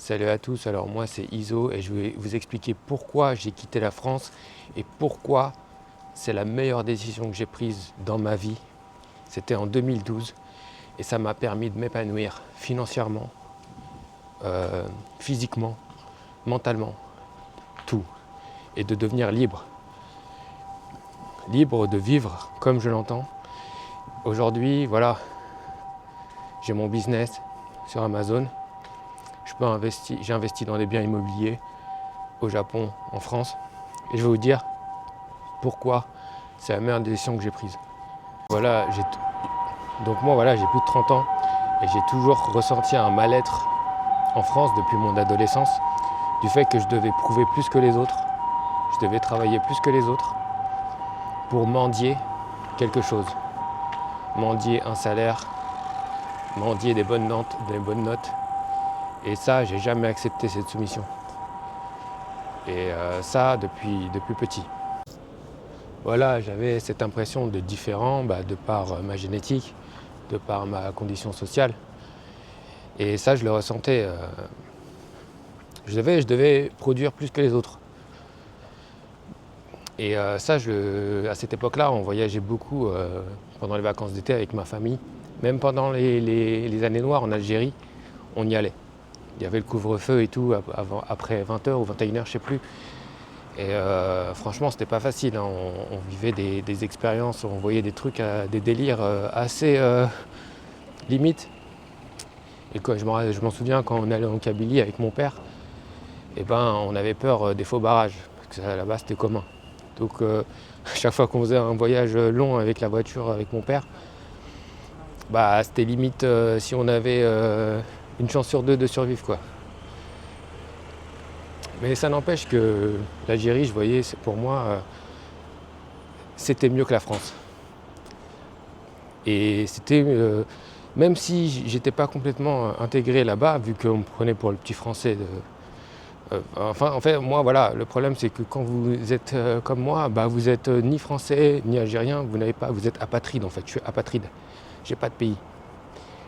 Salut à tous, alors moi c'est Iso et je vais vous expliquer pourquoi j'ai quitté la France et pourquoi c'est la meilleure décision que j'ai prise dans ma vie. C'était en 2012 et ça m'a permis de m'épanouir financièrement, physiquement, mentalement, tout. Et de devenir libre. Libre de vivre comme je l'entends. Aujourd'hui, voilà, j'ai mon business sur Amazon. J'ai investi dans des biens immobiliers au Japon, en France. Et je vais vous dire pourquoi c'est la meilleure décision que j'ai prise. Voilà, donc moi voilà, j'ai plus de 30 ans et j'ai toujours ressenti un mal-être en France depuis mon adolescence du fait que je devais prouver plus que les autres, je devais travailler plus que les autres pour mendier quelque chose. Mendier un salaire, mendier des bonnes notes. Et ça, j'ai jamais accepté cette soumission. Et ça, depuis petit. Voilà, j'avais cette impression de différent de par ma génétique, de par ma condition sociale. Et ça, je le ressentais. Je devais produire plus que les autres. Et ça, à cette époque-là, on voyageait beaucoup pendant les vacances d'été avec ma famille. Même pendant les années noires en Algérie, on y allait. Il y avait le couvre-feu et tout, après 20h ou 21h, je ne sais plus. Et franchement, c'était pas facile. Hein. On vivait des expériences, on voyait des trucs, des délires assez limites. Et je m'en souviens quand on allait en Kabylie avec mon père, on avait peur des faux barrages, parce que là-bas c'était commun. Donc chaque fois qu'on faisait un voyage long avec la voiture avec mon père, c'était limite si on avait une chance sur deux de survivre, quoi. Mais ça n'empêche que l'Algérie, je voyais, pour moi, c'était mieux que la France. Et c'était, même si j'étais pas complètement intégré là-bas, vu qu'on me prenait pour le petit français. En fait, moi, voilà, le problème, c'est que quand vous êtes comme moi, vous êtes ni français, ni algérien, vous êtes apatride, en fait. Je suis apatride. J'ai pas de pays.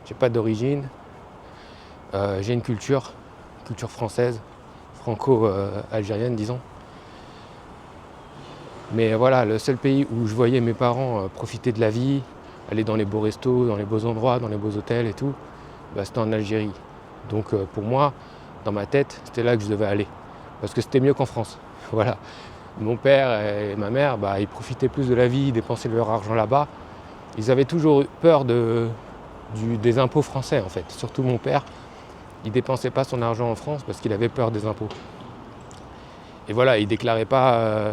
J'ai pas d'origine. J'ai une culture française, franco-algérienne, disons. Mais voilà, le seul pays où je voyais mes parents profiter de la vie, aller dans les beaux restos, dans les beaux endroits, dans les beaux hôtels et tout, c'était en Algérie. Donc pour moi, dans ma tête, c'était là que je devais aller. Parce que c'était mieux qu'en France. Voilà. Mon père et ma mère, ils profitaient plus de la vie, ils dépensaient leur argent là-bas. Ils avaient toujours peur des impôts français, en fait. Surtout mon père, il ne dépensait pas son argent en France parce qu'il avait peur des impôts. Et voilà, il ne déclarait pas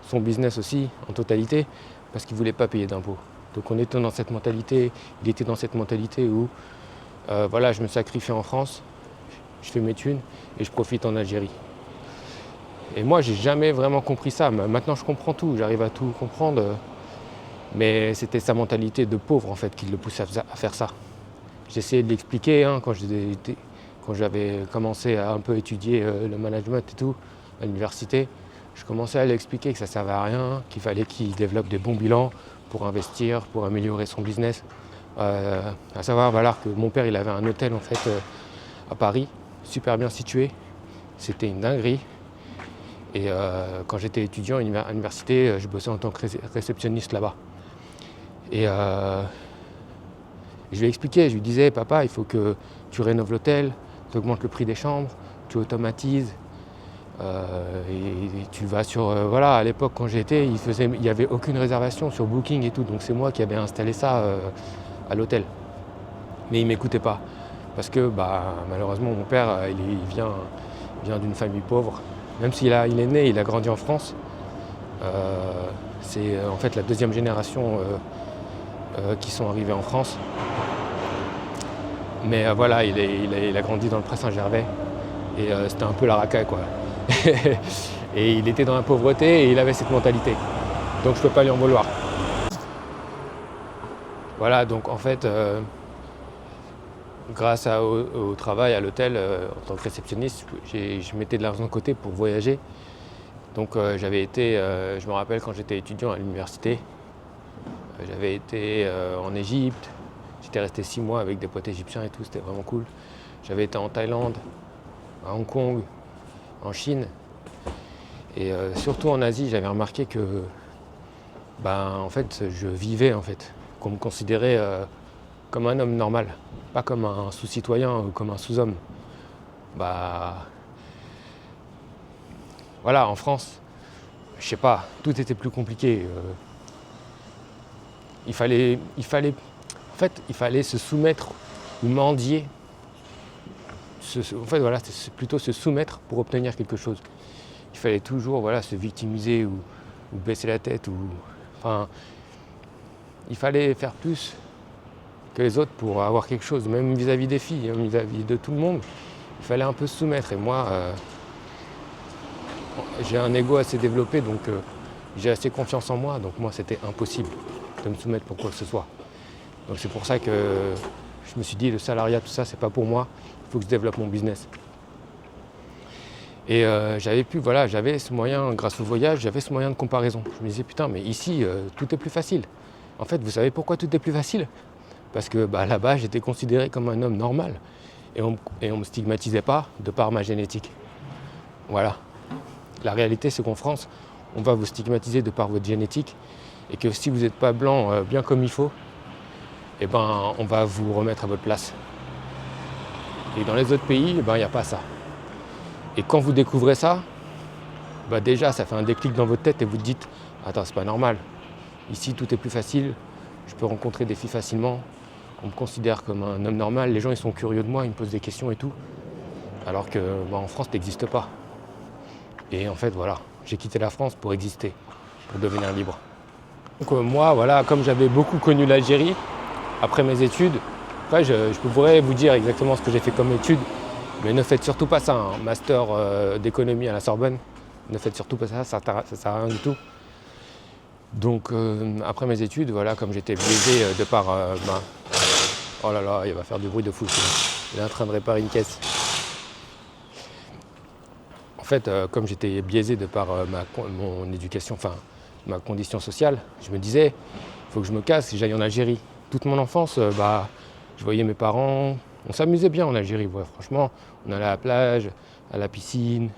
son business aussi en totalité parce qu'il ne voulait pas payer d'impôts. Donc on était dans cette mentalité, il était dans cette mentalité où je me sacrifie en France, je fais mes thunes et je profite en Algérie. Et moi, j'ai jamais vraiment compris ça. Maintenant, je comprends tout, j'arrive à tout comprendre. Mais c'était sa mentalité de pauvre, en fait, qui le poussait à faire ça. J'ai essayé de l'expliquer quand j'avais commencé à un peu étudier le management et tout, à l'université. Je commençais à lui expliquer que ça ne servait à rien, qu'il fallait qu'il développe des bons bilans pour investir, pour améliorer son business. À savoir que mon père, il avait un hôtel, en fait, à Paris, super bien situé. C'était une dinguerie. Et quand j'étais étudiant à l'université, je bossais en tant que réceptionniste là-bas. Et je lui expliquais, je lui disais, papa, il faut que tu rénoves l'hôtel, tu augmentes le prix des chambres, tu automatises. Et tu vas sur... à l'époque, quand j'étais, il n'y avait aucune réservation sur Booking et tout. Donc c'est moi qui avais installé ça à l'hôtel. Mais il ne m'écoutait pas. Parce que malheureusement, mon père, il vient d'une famille pauvre. Même s'il est né, il a grandi en France. C'est en fait la deuxième génération qui sont arrivés en France. Mais il a grandi dans le Pré-Saint-Gervais. Et c'était un peu la racaille, quoi. Et il était dans la pauvreté et il avait cette mentalité. Donc je ne peux pas lui en vouloir. Voilà, donc en fait, grâce au travail à l'hôtel, en tant que réceptionniste, je mettais de l'argent de côté pour voyager. Donc je me rappelle quand j'étais étudiant à l'université, j'avais été en à Hong Kong, en Chine. Et surtout en Asie, j'avais remarqué que en fait, je vivais, en fait, qu'on me considérait comme un homme normal, pas comme un sous-citoyen ou comme un sous-homme. Bah voilà, en France, je sais pas, tout était plus compliqué. Il fallait se soumettre ou mendier. En fait, voilà, c'est plutôt se soumettre pour obtenir quelque chose. Il fallait toujours, voilà, se victimiser ou baisser la tête enfin, il fallait faire plus que les autres pour avoir quelque chose, même vis-à-vis des filles, hein, vis-à-vis de tout le monde. Il fallait un peu se soumettre. Et moi, j'ai un ego assez développé, donc j'ai assez confiance en moi. Donc moi, c'était impossible de me soumettre pour quoi que ce soit. Donc c'est pour ça que je me suis dit, le salariat, tout ça, c'est pas pour moi. Il faut que je développe mon business. Et j'avais ce moyen, grâce au voyage, j'avais ce moyen de comparaison. Je me disais, putain, mais ici, tout est plus facile. En fait, vous savez pourquoi tout est plus facile ? Parce que là-bas, j'étais considéré comme un homme normal. Et on ne me stigmatisait pas de par ma génétique. Voilà. La réalité, c'est qu'en France, on va vous stigmatiser de par votre génétique. Et que si vous n'êtes pas blanc bien comme il faut, on va vous remettre à votre place. Et dans les autres pays, il n'y a pas ça. Et quand vous découvrez ça, déjà ça fait un déclic dans votre tête et vous te dites « Attends, c'est pas normal. Ici, tout est plus facile. Je peux rencontrer des filles facilement. On me considère comme un homme normal. Les gens, ils sont curieux de moi, ils me posent des questions et tout. Alors que en France, tu n'existes pas. » Et en fait, voilà, j'ai quitté la France pour exister, pour devenir libre. Donc moi, voilà, comme j'avais beaucoup connu l'Algérie, après mes études, après je pourrais vous dire exactement ce que j'ai fait comme études, mais ne faites surtout pas ça, un master d'économie à la Sorbonne. Ne faites surtout pas ça, ça ne sert à rien du tout. Donc après mes études, voilà, comme j'étais biaisé de par... oh là là, il va faire du bruit de fou. Il est en train de réparer une caisse. En fait, comme j'étais biaisé de par mon éducation, enfin ma condition sociale, je me disais, il faut que je me casse et j'aille en Algérie. Toute mon enfance, je voyais mes parents, on s'amusait bien en Algérie, ouais, franchement. On allait à la plage, à la piscine.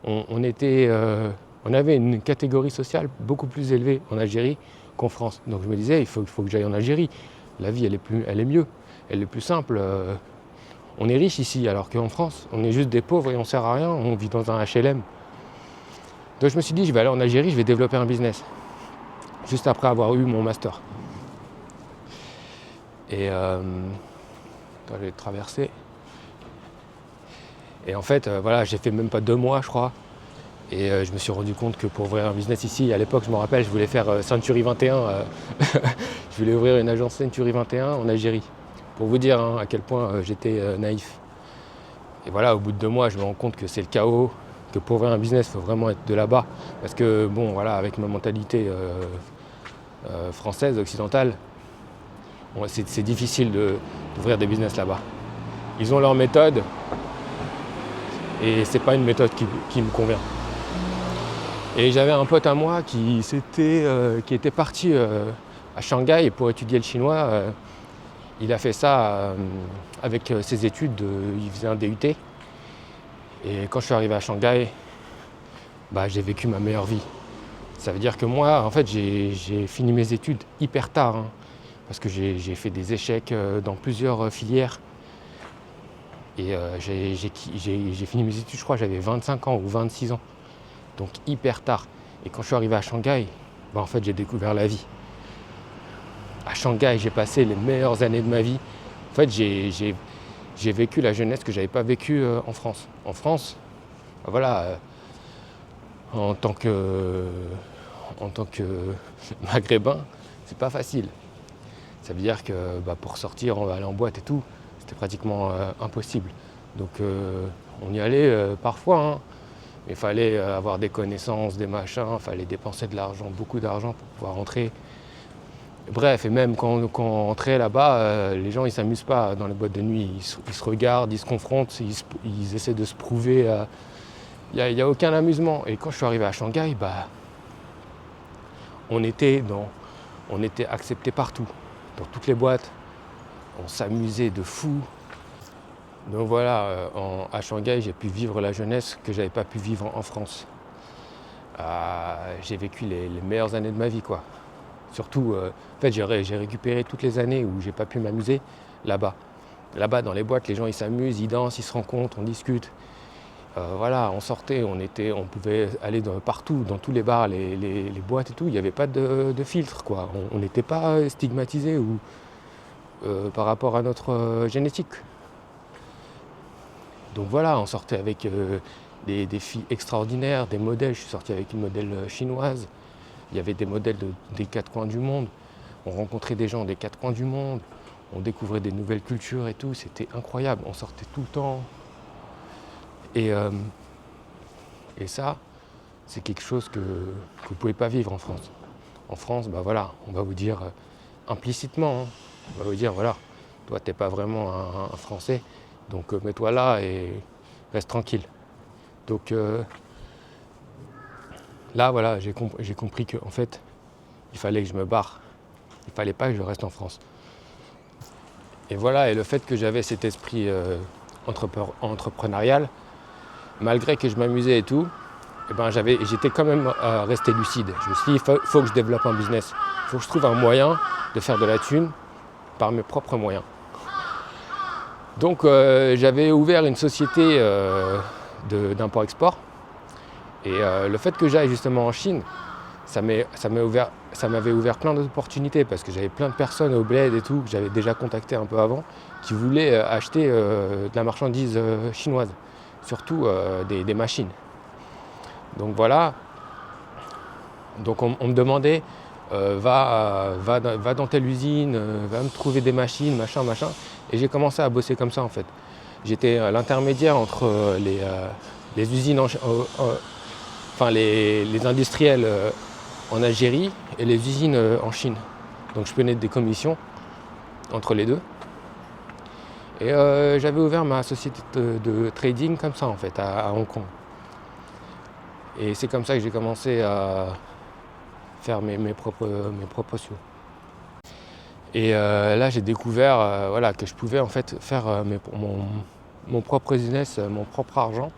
On avait une catégorie sociale beaucoup plus élevée en Algérie qu'en France. Donc je me disais, il faut que j'aille en Algérie. La vie, elle est mieux, elle est plus simple. On est riche ici, alors qu'en France, on est juste des pauvres et on ne sert à rien. On vit dans un HLM. Donc je me suis dit, je vais aller en Algérie, je vais développer un business. Juste après avoir eu mon master. Et je vais traverser. Et en fait, j'ai fait même pas 2 mois, je crois. Et je me suis rendu compte que pour ouvrir un business ici, à l'époque, je me rappelle, je voulais faire Century 21. Je voulais ouvrir une agence Century 21 en Algérie. Pour vous dire à quel point j'étais naïf. Et voilà, au bout de 2 mois, je me rends compte que c'est le chaos, que pour ouvrir un business, il faut vraiment être de là-bas. Parce que, avec ma mentalité française, occidentale, c'est difficile d'ouvrir des business là-bas. Ils ont leur méthode, et c'est pas une méthode qui me convient. Et j'avais un pote à moi qui était parti à Shanghai pour étudier le chinois. Il a fait ça avec ses études, il faisait un DUT. Et quand je suis arrivé à Shanghai, j'ai vécu ma meilleure vie. Ça veut dire que moi, en fait, j'ai fini mes études hyper tard, hein, parce que j'ai fait des échecs dans plusieurs filières. Et j'ai fini mes études, je crois, j'avais 25 ans ou 26 ans. Donc hyper tard. Et quand je suis arrivé à Shanghai, en fait, j'ai découvert la vie. À Shanghai, j'ai passé les meilleures années de ma vie. En fait, j'ai vécu la jeunesse que je n'avais pas vécue en France. En France, en tant que maghrébin, c'est pas facile. Ça veut dire que pour sortir, on va aller en boîte et tout, c'était pratiquement impossible. Donc on y allait parfois, hein, mais il fallait avoir des connaissances, des machins, il fallait dépenser de l'argent, beaucoup d'argent pour pouvoir rentrer. Bref, et même quand on rentrait là-bas, les gens ils s'amusent pas dans les boîtes de nuit, ils se regardent, ils se confrontent, ils essaient de se prouver. Il n'y a aucun amusement. Et quand je suis arrivé à Shanghai, on était accepté partout, dans toutes les boîtes. On s'amusait de fou. Donc voilà, à Shanghai, j'ai pu vivre la jeunesse que j'avais pas pu vivre en France. J'ai vécu les meilleures années de ma vie, quoi. Surtout, en fait, j'ai récupéré toutes les années où j'ai pas pu m'amuser là-bas. Là-bas, dans les boîtes, les gens ils s'amusent, ils dansent, ils se rencontrent, on discute. Voilà, on sortait, on pouvait aller partout, dans tous les bars, les boîtes et tout. Il n'y avait pas de filtre, quoi. On n'était pas stigmatisé ou par rapport à notre génétique. Donc voilà, on sortait avec des filles extraordinaires, des modèles. Je suis sorti avec une modèle chinoise. Il y avait des modèles des quatre coins du monde. On rencontrait des gens des quatre coins du monde. On découvrait des nouvelles cultures et tout. C'était incroyable. On sortait tout le temps. Et ça, c'est quelque chose que vous ne pouvez pas vivre en France. En France, bah voilà, on va vous dire implicitement, on va vous dire voilà, toi t'es pas vraiment un Français, donc mets-toi là et reste tranquille. Donc là voilà, j'ai compris qu'en fait, il fallait que je me barre. Il fallait pas que je reste en France. Et voilà, et le fait que j'avais cet esprit entrepreneurial, malgré que je m'amusais et tout, eh ben j'étais quand même resté lucide. Je me suis dit, il faut que je développe un business. Il faut que je trouve un moyen de faire de la thune par mes propres moyens. Donc j'avais ouvert une société d'import-export. Et le fait que j'aille justement en Chine, ça m'avait ouvert plein d'opportunités parce que j'avais plein de personnes au bled et tout, que j'avais déjà contacté un peu avant, qui voulaient acheter de la marchandise chinoise, surtout des machines. Donc voilà, donc on me demandait, va dans telle usine, va me trouver des machines, machin. Et j'ai commencé à bosser comme ça en fait. J'étais l'intermédiaire entre les usines, les industriels en Algérie et les usines en Chine. Donc je prenais des commissions entre les deux. Et j'avais ouvert ma société de trading comme ça en fait, à Hong Kong. Et c'est comme ça que j'ai commencé à faire mes propres sous. Et là j'ai découvert que je pouvais en fait faire mon propre business, mon propre argent.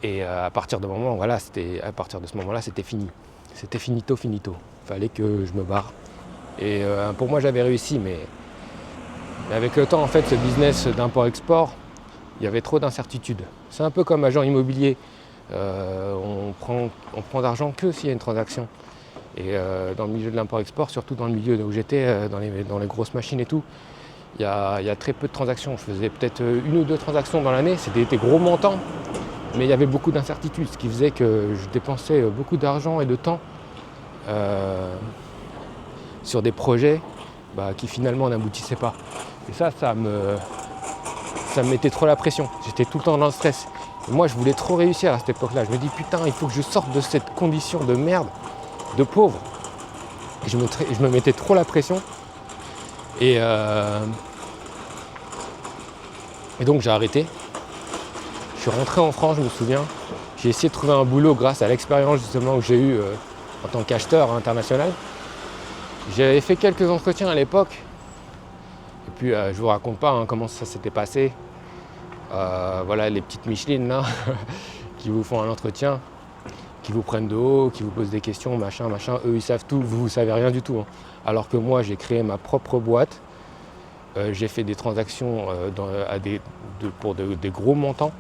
Et à partir de ce moment-là, c'était fini. C'était finito. Il fallait que je me barre. Et pour moi, j'avais réussi, mais avec le temps, en fait, ce business d'import-export, il y avait trop d'incertitudes. C'est un peu comme agent immobilier. On prend d'argent que s'il y a une transaction. Et dans le milieu de l'import-export, surtout dans le milieu où j'étais, dans les grosses machines et tout, il y a très peu de transactions. Je faisais peut-être une ou deux transactions dans l'année. C'était des gros montants. Mais il y avait beaucoup d'incertitudes, ce qui faisait que je dépensais beaucoup d'argent et de temps sur des projets qui finalement n'aboutissaient pas. Et ça me mettait trop la pression. J'étais tout le temps dans le stress. Et moi, je voulais trop réussir à cette époque-là. Je me dis, putain, il faut que je sorte de cette condition de merde, de pauvre. Et je me mettais trop la pression. Et donc, j'ai arrêté. Je suis rentré en France, je me souviens. J'ai essayé de trouver un boulot grâce à l'expérience justement que j'ai eue en tant qu'acheteur international. J'avais fait quelques entretiens à l'époque. Et puis je vous raconte pas comment ça s'était passé. Voilà les petites Michelines là qui vous font un entretien, qui vous prennent de haut, qui vous posent des questions, machin. Eux ils savent tout, vous savez rien du tout. Alors que moi j'ai créé ma propre boîte. J'ai fait des transactions pour des gros montants.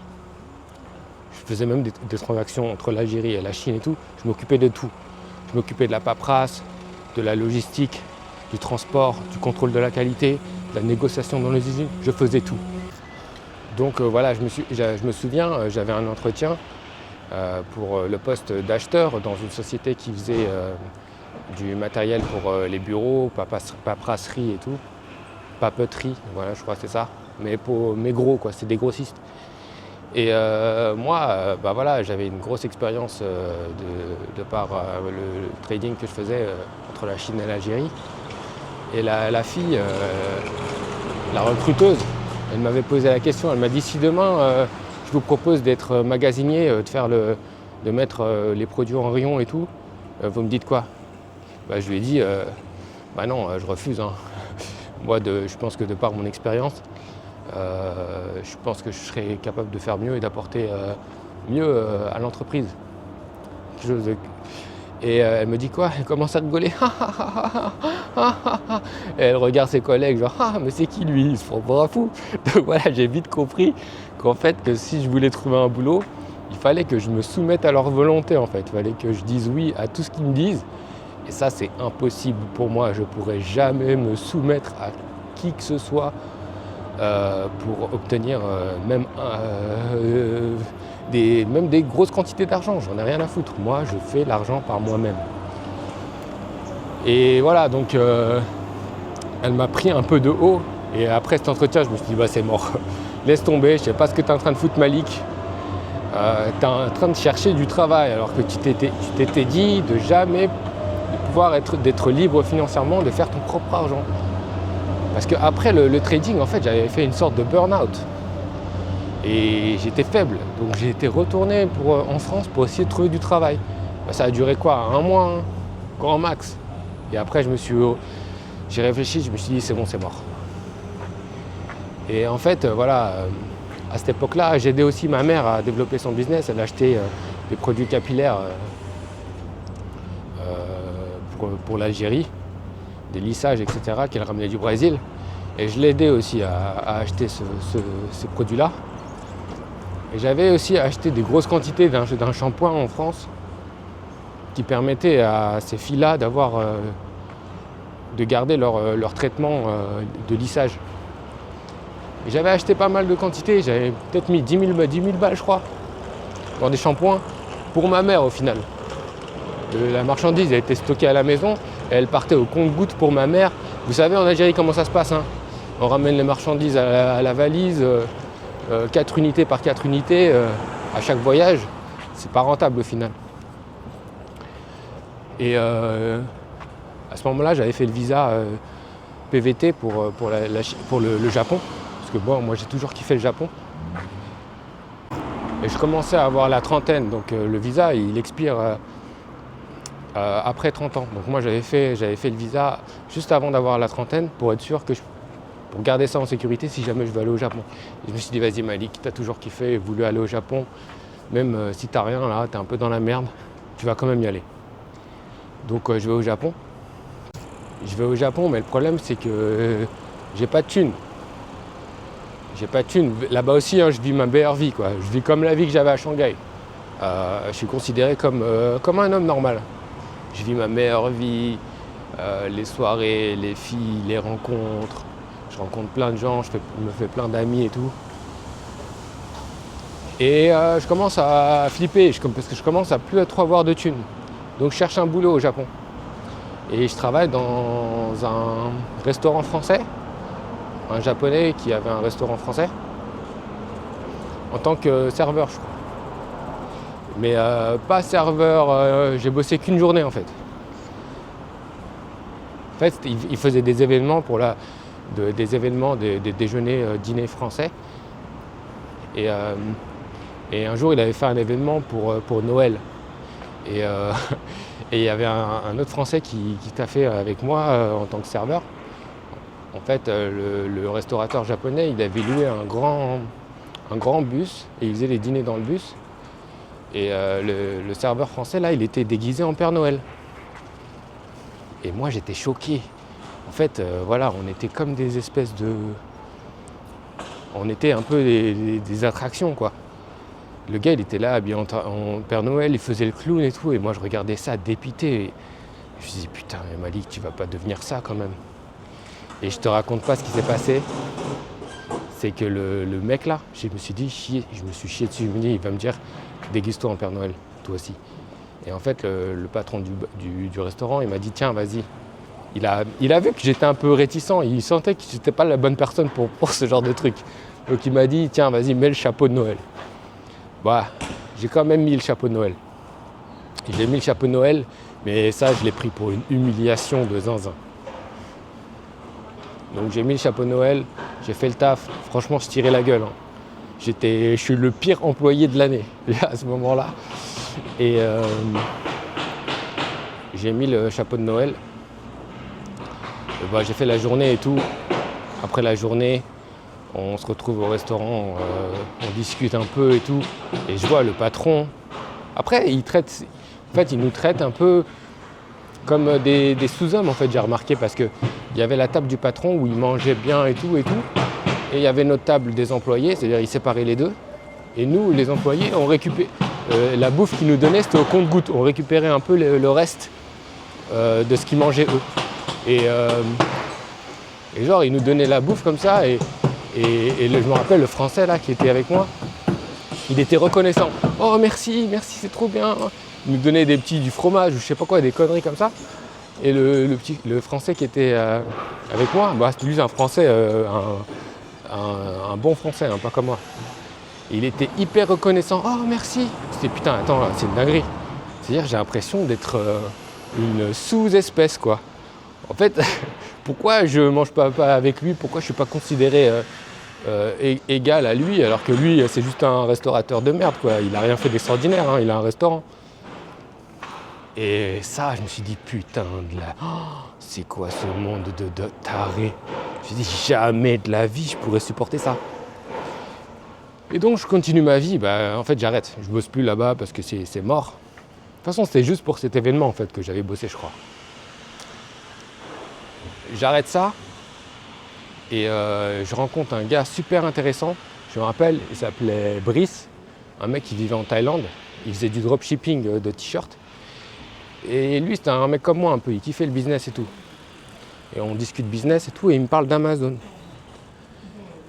Je faisais même des transactions entre l'Algérie et la Chine et tout. Je m'occupais de tout. Je m'occupais de la paperasse, de la logistique, du transport, du contrôle de la qualité, de la négociation dans les usines. Je faisais tout. Donc voilà, je me souviens, j'avais un entretien pour le poste d'acheteur dans une société qui faisait du matériel pour les bureaux, paperasserie et tout. Papeterie, voilà, je crois que c'est ça. Mais gros, quoi, c'est des grossistes. Et moi, j'avais une grosse expérience de par le trading que je faisais entre la Chine et l'Algérie. Et la fille, la recruteuse, elle m'avait posé la question, elle m'a dit si demain je vous propose d'être magasinier, de mettre les produits en rayon et tout, vous me dites quoi? Je lui ai dit non, je refuse. Hein. Moi, je pense que de par mon expérience, Je pense que je serais capable de faire mieux et d'apporter mieux à l'entreprise. Et elle me dit quoi? Elle commence à rigoler. Et elle regarde ses collègues genre mais c'est qui lui? Il se prend pour un fou. Donc voilà, j'ai vite compris qu'en fait que si je voulais trouver un boulot, il fallait que je me soumette à leur volonté en fait. Il fallait que je dise oui à tout ce qu'ils me disent. Et ça c'est impossible pour moi. Je ne pourrais jamais me soumettre à qui que ce soit pour obtenir même des grosses quantités d'argent. J'en ai rien à foutre. Moi, je fais l'argent par moi-même. Et voilà, donc elle m'a pris un peu de haut. Et après cet entretien, je me suis dit, c'est mort. Laisse tomber, je sais pas ce que tu es en train de foutre, Malik. Tu es en train de chercher du travail alors que tu t'étais dit de jamais pouvoir d'être libre financièrement, de faire ton propre argent. Parce qu'après le trading, en fait, j'avais fait une sorte de burn-out. Et j'étais faible. Donc j'ai été retourné en France pour essayer de trouver du travail. Ça a duré quoi? Un mois, grand max. Et après, j'ai réfléchi, je me suis dit, c'est bon, c'est mort. Et en fait, voilà, à cette époque-là, j'aidais aussi ma mère à développer son business. Elle achetait des produits capillaires pour l'Algérie, des lissages, etc., qu'elle ramenait du Brésil. Et je l'aidais aussi à acheter ces produits-là. Et j'avais aussi acheté des grosses quantités d'un shampoing en France qui permettait à ces filles-là de garder leur traitement de lissage. Et j'avais acheté pas mal de quantités, j'avais peut-être mis 10 000 balles je crois, dans des shampoings pour ma mère au final. La marchandise a été stockée à la maison et elle partait au compte-gouttes pour ma mère. Vous savez en Algérie comment ça se passe, hein? On ramène les marchandises à la valise, 4 unités par 4 unités à chaque voyage. C'est pas rentable au final. Et à ce moment-là, j'avais fait le visa PVT pour le Japon. Parce que moi j'ai toujours kiffé le Japon. Et je commençais à avoir la trentaine, donc le visa il expire après 30 ans. Donc moi j'avais fait le visa juste avant d'avoir la trentaine pour être sûr pour garder ça en sécurité si jamais je veux aller au Japon. Et je me suis dit vas-y Malik, t'as toujours kiffé et voulu aller au Japon, même si t'as rien là, t'es un peu dans la merde, tu vas quand même y aller. Donc je vais au Japon. Je vais au Japon, mais le problème c'est que j'ai pas de thunes. Là-bas aussi, je vis ma meilleure vie, quoi. Je vis comme la vie que j'avais à Shanghai. Je suis considéré comme un homme normal. Je vis ma meilleure vie, les soirées, les filles, les rencontres. Je rencontre plein de gens, je me fais plein d'amis et tout. Et je commence à flipper, parce que je commence à plus trop avoir de thunes. Donc je cherche un boulot au Japon. Et je travaille dans un restaurant français. Un japonais qui avait un restaurant français en tant que serveur je crois. Mais pas serveur, j'ai bossé qu'une journée en fait. En fait, il faisait des événements des déjeuners, dîners français. Et un jour il avait fait un événement pour Noël. Et il y avait un autre français qui taffait avec moi en tant que serveur. En fait, le restaurateur japonais, il avait loué un grand bus et il faisait les dîners dans le bus. Et le serveur français, là, il était déguisé en Père Noël. Et moi, j'étais choqué. En fait, voilà, on était comme des espèces de... On était un peu des attractions, quoi. Le gars, il était là, habillé en Père Noël, il faisait le clown et tout. Et moi, je regardais ça dépité. Et je me suis dit, putain, mais Malik, tu vas pas devenir ça, quand même. Et je te raconte pas ce qui s'est passé. C'est que le mec là, je me suis chié dessus. Je me dis, il va me dire, déguise-toi en Père Noël, toi aussi. Et en fait, le patron du restaurant, il m'a dit, tiens, vas-y. Il a vu que j'étais un peu réticent. Il sentait que j'étais pas la bonne personne pour ce genre de truc. Donc il m'a dit, tiens, vas-y, mets le chapeau de Noël. Bah, j'ai quand même mis le chapeau de Noël. J'ai mis le chapeau de Noël, mais ça, je l'ai pris pour une humiliation de zinzin. Donc j'ai mis le chapeau de Noël, j'ai fait le taf, franchement je tirais la gueule. Je suis le pire employé de l'année à ce moment-là. Et j'ai mis le chapeau de Noël. Et j'ai fait la journée et tout. Après la journée, On se retrouve au restaurant, on discute un peu et tout. Et je vois le patron. Après, il nous traite un peu comme des sous-hommes, en fait, j'ai remarqué, parce qu'il y avait la table du patron où il mangeait bien et tout. Et il y avait notre table des employés, c'est-à-dire il séparait les deux. Et nous, les employés, on récupérait la bouffe qu'ils nous donnaient, c'était au compte-gouttes. On récupérait un peu le reste de ce qu'ils mangeaient eux. Et genre, ils nous donnaient la bouffe comme ça. Je me rappelle, le français là qui était avec moi, il était reconnaissant. Oh merci, c'est trop bien. Il nous donnait du fromage ou je sais pas quoi, des conneries comme ça. Et le français qui était avec moi, c'était lui un français, un bon français, hein, pas comme moi. Il était hyper reconnaissant. Oh merci. C'était putain, attends, c'est une dinguerie. C'est-à-dire j'ai l'impression d'être une sous-espèce quoi. En fait, pourquoi je mange pas avec lui? Pourquoi je suis pas considéré égal à lui, alors que lui c'est juste un restaurateur de merde quoi. Il a rien fait d'extraordinaire, hein, il a un restaurant. Et ça, je me suis dit putain c'est quoi ce monde de tarés. Je me suis dit jamais de la vie je pourrais supporter ça. Et donc je continue ma vie, en fait j'arrête, je bosse plus là-bas parce que c'est mort. De toute façon c'était juste pour cet événement en fait que j'avais bossé je crois. J'arrête ça et je rencontre un gars super intéressant, je me rappelle, il s'appelait Brice, un mec qui vivait en Thaïlande, il faisait du dropshipping de t-shirts. Et lui c'était un mec comme moi un peu, il kiffait le business et tout. Et on discute business et tout et il me parle d'Amazon.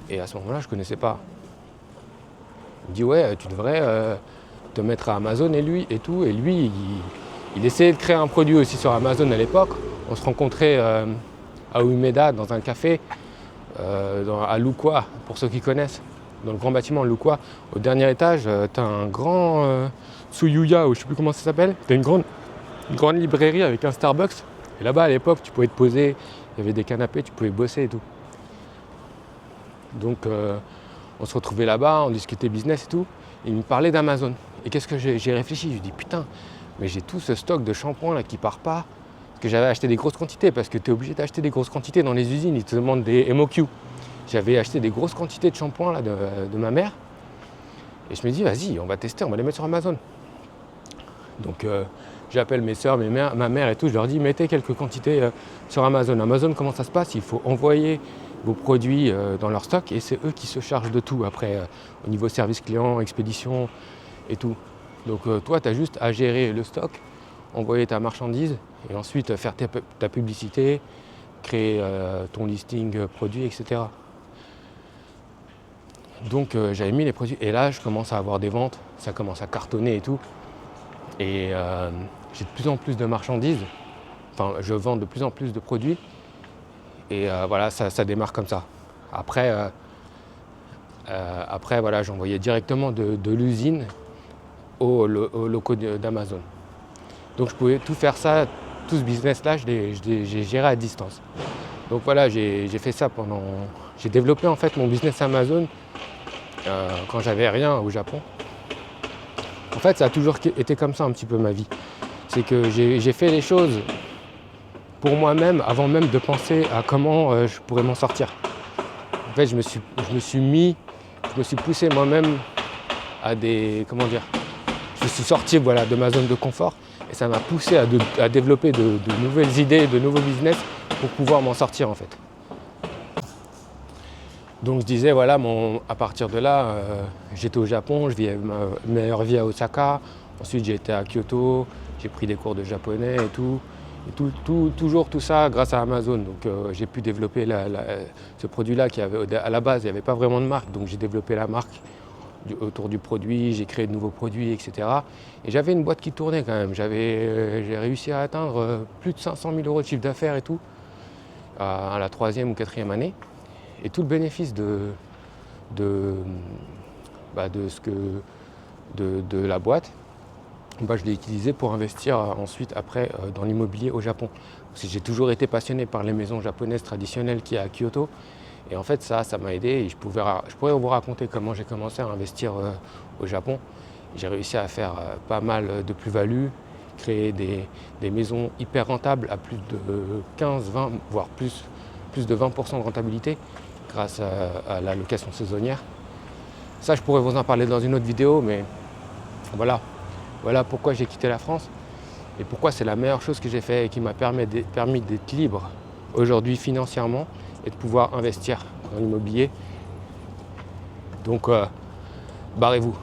Et à ce moment-là je connaissais pas. Il me dit ouais tu devrais te mettre à Amazon et lui et tout. Et lui il essayait de créer un produit aussi sur Amazon à l'époque. On se rencontrait à Umeda dans un café à Lukwa, pour ceux qui connaissent. Dans le grand bâtiment Lukwa, au dernier étage, tu as un grand Tsuyuya, ou je sais plus comment ça s'appelle. Tu as une grande librairie avec un Starbucks. Et là-bas à l'époque tu pouvais te poser, il y avait des canapés, tu pouvais bosser et tout. Donc on se retrouvait là-bas, on discutait business et tout. Et il me parlait d'Amazon. Et qu'est-ce que j'ai réfléchi? Je lui ai dit putain, mais j'ai tout ce stock de shampoing là qui part pas. Parce que j'avais acheté des grosses quantités, parce que tu es obligé d'acheter des grosses quantités dans les usines, ils te demandent des MOQ. J'avais acheté des grosses quantités de shampoing là, de ma mère. Et je me dis vas-y, on va tester, on va les mettre sur Amazon. Donc j'appelle mes soeurs, ma mère et tout, je leur dis mettez quelques quantités sur Amazon. Amazon, comment ça se passe? Il faut envoyer vos produits dans leur stock et c'est eux qui se chargent de tout après au niveau service client, expédition et tout. Donc toi tu as juste à gérer le stock, envoyer ta marchandise et ensuite faire ta publicité, créer ton listing produit, etc. Donc j'avais mis les produits et là je commence à avoir des ventes, ça commence à cartonner et tout. Et j'ai de plus en plus de marchandises, enfin je vends de plus en plus de produits. Et voilà, ça démarre comme ça. Après voilà, j'envoyais directement de l'usine aux locaux d'Amazon. Donc je pouvais tout faire ça, tout ce business-là, j'ai géré à distance. Donc voilà, j'ai fait ça j'ai développé en fait mon business Amazon quand j'avais rien au Japon. En fait, ça a toujours été comme ça un petit peu ma vie. C'est que j'ai fait les choses pour moi-même avant même de penser à comment je pourrais m'en sortir. En fait, je me suis poussé moi-même à je suis sorti voilà, de ma zone de confort et ça m'a poussé à développer de nouvelles idées, de nouveaux business pour pouvoir m'en sortir en fait. Donc je disais voilà, à partir de là, j'étais au Japon, je vivais ma meilleure vie à Osaka, ensuite j'ai été à Kyoto, j'ai pris des cours de japonais et tout. Et toujours tout ça grâce à Amazon. Donc j'ai pu développer ce produit-là qui avait à la base il n'y avait pas vraiment de marque, donc j'ai développé la marque autour du produit, j'ai créé de nouveaux produits, etc. Et j'avais une boîte qui tournait quand même. J'ai réussi à atteindre plus de 500 000 € de chiffre d'affaires et tout à la 3e ou 4e année. Et tout le bénéfice de la boîte, je l'ai utilisé pour investir ensuite après dans l'immobilier au Japon. Parce que j'ai toujours été passionné par les maisons japonaises traditionnelles qu'il y a à Kyoto. Et en fait ça m'a aidé et je pourrais vous raconter comment j'ai commencé à investir au Japon. J'ai réussi à faire pas mal de plus-value, créer des maisons hyper rentables à plus de 15, 20, voire plus de 20% de rentabilité grâce à la location saisonnière. Ça, je pourrais vous en parler dans une autre vidéo, mais voilà pourquoi j'ai quitté la France et pourquoi c'est la meilleure chose que j'ai fait et qui m'a permis d'être libre aujourd'hui financièrement et de pouvoir investir dans l'immobilier. Donc, barrez-vous.